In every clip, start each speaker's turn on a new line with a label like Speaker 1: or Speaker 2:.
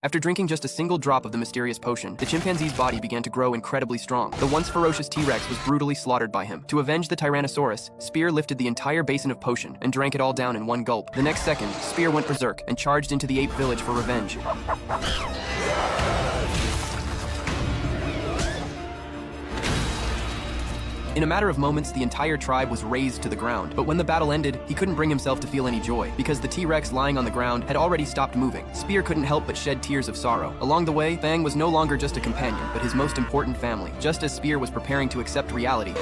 Speaker 1: After drinking just a single drop of the mysterious potion, the chimpanzee's body began to grow incredibly strong. The once ferocious T-Rex was brutally slaughtered by him. To avenge the Tyrannosaurus, Spear lifted the entire basin of potion and drank it all down in one gulp. The next second, Spear went berserk and charged into the ape village for revenge. In a matter of moments, the entire tribe was razed to the ground. But when the battle ended, he couldn't bring himself to feel any joy, because the T-Rex lying on the ground had already stopped moving. Spear couldn't help but shed tears of sorrow. Along the way, Fang was no longer just a companion, but his most important family. Just as Spear was preparing to accept reality,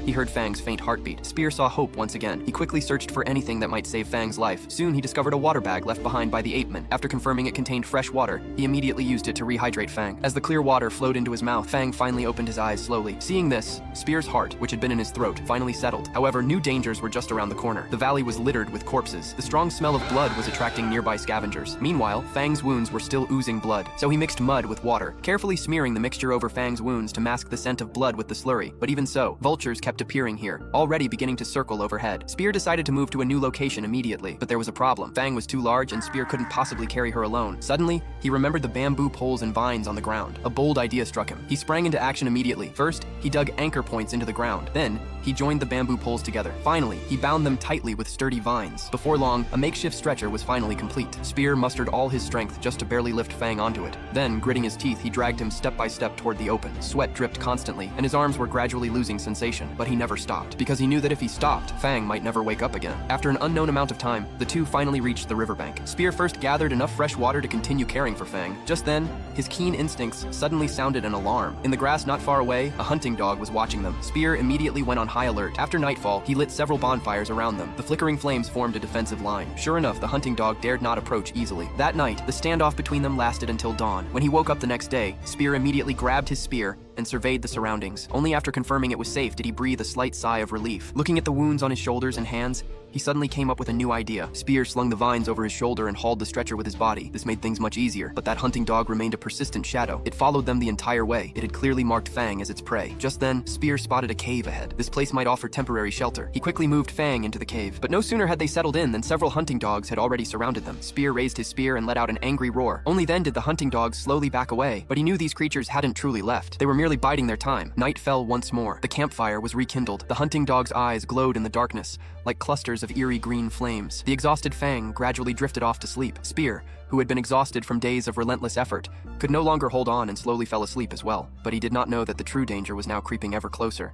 Speaker 1: he heard Fang's faint heartbeat. Spear saw hope once again. He quickly searched for anything that might save Fang's life. Soon, he discovered a water bag left behind by the apeman. After confirming it contained fresh water, he immediately used it to rehydrate Fang. As the clear water flowed into his mouth, Fang finally opened his eyes slowly. Seeing this, Spear's heart, which had been in his throat, finally settled. However, new dangers were just around the corner. The valley was littered with corpses. The strong smell of blood was attracting nearby scavengers. Meanwhile, Fang's wounds were still oozing blood, so he mixed mud with water, carefully smearing the mixture over Fang's wounds to mask the scent of blood with the slurry. But even so, vultures kept appearing here, already beginning to circle overhead. Spear decided to move to a new location immediately, but there was a problem. Fang was too large and Spear couldn't possibly carry her alone. Suddenly, he remembered the bamboo poles and vines on the ground. A bold idea struck him. He sprang into action immediately. First, he dug anchor points into the ground. Then, he joined the bamboo poles together. Finally, he bound them tightly with sturdy vines. Before long, a makeshift stretcher was finally complete. Spear mustered all his strength just to barely lift Fang onto it. Then, gritting his teeth, he dragged him step by step toward the open. Sweat dripped constantly, and his arms were gradually losing sensation. But he never stopped, because he knew that if he stopped, Fang might never wake up again. After an unknown amount of time, the two finally reached the riverbank. Spear first gathered enough fresh water to continue caring for Fang. Just then, his keen instincts suddenly sounded an alarm. In the grass not far away, a hunting dog was watching them. Spear immediately went on high alert. After nightfall, he lit several bonfires around them. The flickering flames formed a defensive line. Sure enough, the hunting dog dared not approach easily. That night, the standoff between them lasted until dawn. When he woke up the next day, Spear immediately grabbed his spear and surveyed the surroundings. Only after confirming it was safe did he breathe a slight sigh of relief. Looking at the wounds on his shoulders and hands, he suddenly came up with a new idea. Spear slung the vines over his shoulder and hauled the stretcher with his body. This made things much easier, but that hunting dog remained a persistent shadow. It followed them the entire way. It had clearly marked Fang as its prey. Just then, Spear spotted a cave ahead. This place might offer temporary shelter. He quickly moved Fang into the cave, but no sooner had they settled in than several hunting dogs had already surrounded them. Spear raised his spear and let out an angry roar. Only then did the hunting dogs slowly back away, but he knew these creatures hadn't truly left. They were merely biding their time. Night fell once more. The campfire was rekindled. The hunting dog's eyes glowed in the darkness, like clusters of eerie green flames. The exhausted Fang gradually drifted off to sleep. Spear, who had been exhausted from days of relentless effort, could no longer hold on and slowly fell asleep as well. But he did not know that the true danger was now creeping ever closer.